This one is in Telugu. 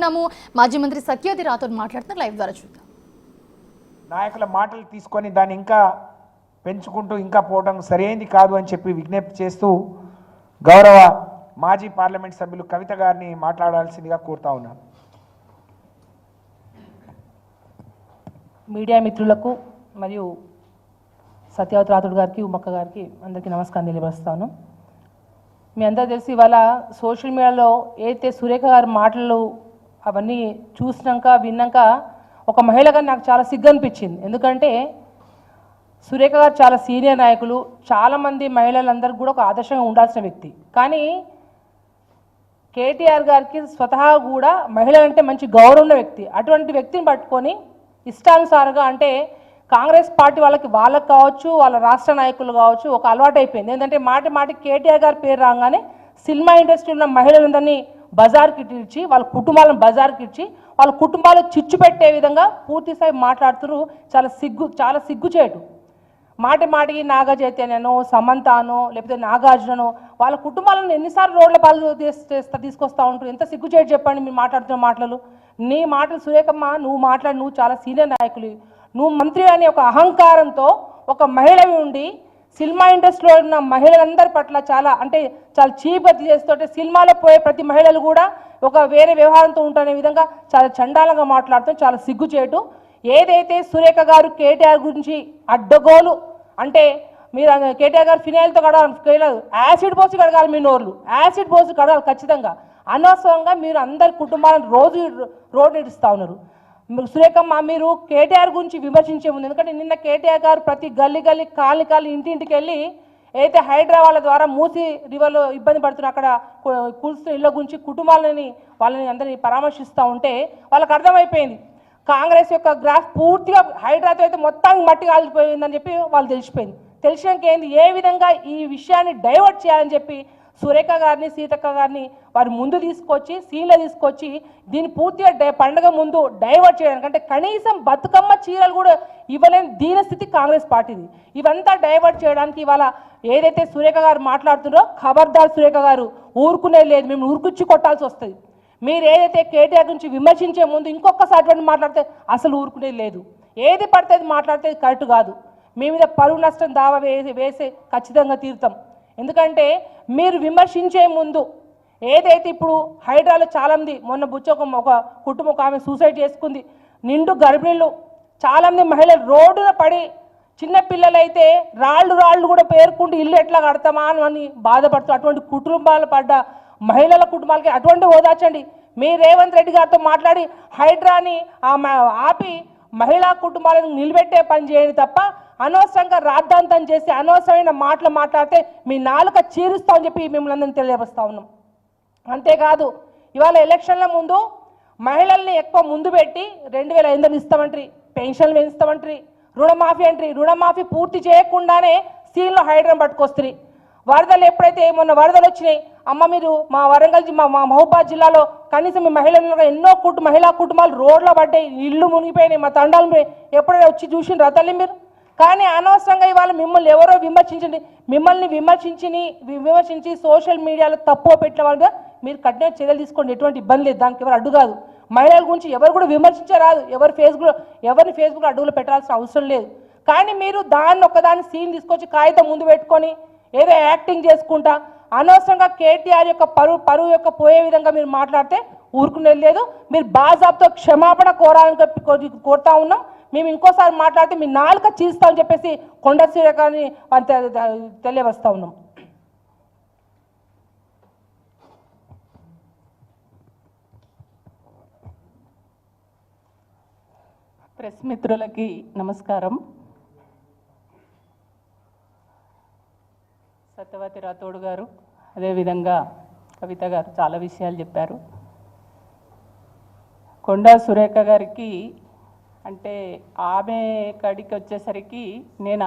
చూస్తున్నాము. మాజీ మంత్రి సత్యవతి రాథోడ్ మాట్లాడుతున్నారు, లైవ్ ద్వారా చూద్దాం. నాయకుల మాటలు తీసుకొని దాన్ని ఇంకా పెంచుకుంటూ ఇంకా పోవడం సరైనది కాదు అని చెప్పి విజ్ఞప్తి చేస్తూ గౌరవ మాజీ పార్లమెంట్ సభ్యులు కవిత గారిని మాట్లాడాల్సిందిగా కోరుతా ఉన్నాను. మీడియా మిత్రులకు మరియు సత్యవతి రాథోడ్ గారికి, ఉమ్మక్క గారికి అందరికీ నమస్కారం తెలియజేస్తాను. మీ అందరూ తెలిసి ఇవాళ సోషల్ మీడియాలో అయితే సురేఖ గారి మాటలు అవన్నీ చూసినాక విన్నాక ఒక మహిళగా నాకు చాలా సిగ్గు అనిపించింది. ఎందుకంటే సురేఖ గారు చాలా సీనియర్ నాయకులు, చాలామంది మహిళలందరికీ కూడా ఒక ఆదర్శంగా ఉండాల్సిన వ్యక్తి. కానీ కేటీఆర్ గారికి స్వతహా కూడా మహిళలంటే మంచి గౌరవం ఉన్న వ్యక్తి. అటువంటి వ్యక్తిని పట్టుకొని ఇష్టానుసారంగా అంటే కాంగ్రెస్ పార్టీ వాళ్ళకి కావచ్చు, వాళ్ళ రాష్ట్ర నాయకులు కావచ్చు ఒక అలవాటు అయిపోయింది. ఏంటంటే మాటి కేటీఆర్ గారి పేరు రాగానే సినిమా ఇండస్ట్రీలో ఉన్న మహిళలందరినీ బజార్కి ఇచ్చి, వాళ్ళ కుటుంబాలను బజార్కి ఇచ్చి, వాళ్ళ కుటుంబాలు చిచ్చు పెట్టే విధంగా పూర్తిస్థాయి మాట్లాడుతున్నారు. చాలా సిగ్గుచేటు. మాటికి నాగ చైతన్యనో, సమంతానో, లేకపోతే నాగార్జుననో వాళ్ళ కుటుంబాలను ఎన్నిసార్లు రోడ్ల పాలు తీసుకొస్తూ ఉంటారు. ఎంత సిగ్గుచేటు చెప్పండి మీరు మాట్లాడుతున్న మాటలు. నీ మాటలు సురేఖమ్మ, నువ్వు చాలా సీనియర్ నాయకులు, నువ్వు మంత్రి అనే ఒక అహంకారంతో ఒక మహిళవి ఉండి సినిమా ఇండస్ట్రీలో ఉన్న మహిళలందరి పట్ల చాలా చీపతి చేస్తుంటే సినిమాలో పోయే ప్రతి మహిళలు కూడా ఒక వేరే వ్యవహారంతో ఉంటునే విధంగా చాలా చండాలంగా మాట్లాడుతూ చాలా సిగ్గుచేటు. ఏదైతే సురేఖ గారు కేటీఆర్ గురించి అడ్డగోలు అంటే మీరు కేటీఆర్ గారు ఫినాయిల్తో కడగాలి, యాసిడ్ పోసి కడగాలి, మీ నోర్లు యాసిడ్ పోసి కడగాలి ఖచ్చితంగా. అనవసరంగా మీరు అందరి కుటుంబాలను రోడ్డు ఇడుస్తూ ఉన్నారు. సురేఖమ్మ, మీరు కేటీఆర్ గురించి విమర్శించే ముందు, ఎందుకంటే నిన్న కేటీఆర్ గారు ప్రతి గల్లీ కాలి ఇంటింటికి వెళ్ళి అయితే హైదరాబాద్ ద్వారా మూసి రివర్లో ఇబ్బంది పడుతున్న అక్కడ కూల్స్తున్న ఇళ్ళ గురించి వాళ్ళని అందరినీ పరామర్శిస్తూ ఉంటే వాళ్ళకి అర్థమైపోయింది కాంగ్రెస్ యొక్క గ్రాఫ్ పూర్తిగా హైడ్రాతో అయితే మొత్తానికి మట్టి కాలిపోయిందని చెప్పి వాళ్ళు తెలిసినాక ఏంది ఏ విధంగా ఈ విషయాన్ని డైవర్ట్ చేయాలని చెప్పి సురేఖ గారిని, సీతక్క గారిని వారి ముందు తీసుకొచ్చి సీన్లో తీసుకొచ్చి దీన్ని పూర్తిగా పండగ ముందు డైవర్ట్ చేయడానికి, అంటే కనీసం బతుకమ్మ చీరలు కూడా ఇవ్వలేని దీనస్థితి కాంగ్రెస్ పార్టీది. ఇవంతా డైవర్ట్ చేయడానికి ఇవాళ ఏదైతే సురేఖ గారు మాట్లాడుతున్నారో, ఖబర్దార్ సురేఖ గారు, ఊరుకునేది లేదు, మేము ఊరుకుచ్చి కొట్టాల్సి వస్తుంది. మీరు ఏదైతే కేటీఆర్ గురించి విమర్శించే ముందు ఇంకొకసారి మాట్లాడితే అసలు ఊరుకునేది లేదు. ఏది పడితే మాట్లాడితే కరెక్ట్ కాదు. మీ మీద పరువు నష్టం దావా వేసే ఖచ్చితంగా తీరుతాం. ఎందుకంటే మీరు విమర్శించే ముందు ఏదైతే ఇప్పుడు హైడ్రాలో చాలామంది మొన్న ఒక కుటుంబం ఒక ఆమె సూసైడ్ చేసుకుంది, నిండు గర్భిణీలు చాలామంది మహిళలు రోడ్డున పడి, చిన్నపిల్లలైతే రాళ్ళు కూడా పేర్కొంటూ ఇల్లు ఎట్లా కడతామా అని బాధపడుతూ అటువంటి కుటుంబాలు పడ్డ మహిళల కుటుంబాలకి అటువంటి ఓదార్చండి. మీ రేవంత్ రెడ్డి గారితో మాట్లాడి హైడ్రాని ఆపి మహిళా కుటుంబాలను నిలబెట్టే పని చేయండి తప్ప అనవసరంగా రాద్ధాంతం చేసి అనవసరమైన మాటలు మాట్లాడితే మీ నాలుక చీరుస్తామని చెప్పి మిమ్మల్ని అందరినీ తెలియపరుస్తూ ఉన్నాం. అంతేకాదు ఇవాళ ఎలక్షన్ల ముందు మహిళల్ని ఎక్కువ ముందు పెట్టి 2500 ఇస్తామంటారు, పెన్షన్లు పెంచుతామంటారు, రుణమాఫీ పూర్తి చేయకుండానే సీన్లో హైడ్రాన్ పట్టుకొస్తారు. వరదలు ఎప్పుడైతే మొన్న వరదలు వచ్చినాయి, అమ్మ మీరు మా వరంగల్ మా మహబూబాద్ జిల్లాలో కనీసం మీ ఎన్నో మహిళా కుటుంబాలు రోడ్లో పడ్డాయి, ఇళ్ళు మునిగిపోయినాయి, మా తండాలు ఎప్పుడైనా వచ్చి చూసిండ్రా తల్లి మీరు? కానీ అనవసరంగా ఇవాళ మిమ్మల్ని ఎవరో మిమ్మల్ని విమర్శించి సోషల్ మీడియాలో తప్పు పెట్టిన వాళ్ళుగా మీరు కఠిన చర్యలు తీసుకోండి, ఎటువంటి ఇబ్బంది లేదు, దానికి ఎవరు అడ్డు కాదు. మహిళల గురించి ఎవరు కూడా విమర్శించరాదు, ఎవరిని ఫేస్బుక్లో అడ్డుగులు పెట్టాల్సిన అవసరం లేదు. కానీ మీరు ఒకదాన్ని సీన్ తీసుకొచ్చి కాగితం ముందు పెట్టుకొని ఏదో యాక్టింగ్ చేసుకుంటా అనవసరంగా కేటీఆర్ యొక్క పరువు యొక్క పోయే విధంగా మీరు మాట్లాడితే ఊరుకునేది లేదు. మీరు బాజాబ్తో క్షమాపణ కోరాలని కోరుతా ఉన్నాం. మేము ఇంకోసారి మాట్లాడితే మీ నాలుక చీస్తామని చెప్పేసి కొండ శ్రీరకాన్ని తెలియవస్తా ఉన్నాం. ప్రెస్ మిత్రులకి నమస్కారం. సత్యవతి రాథోడ్ గారు, అదేవిధంగా కవిత గారు చాలా విషయాలు చెప్పారు. కొండా సురేఖ గారికి అంటే ఆమె కడికి వచ్చేసరికి నేను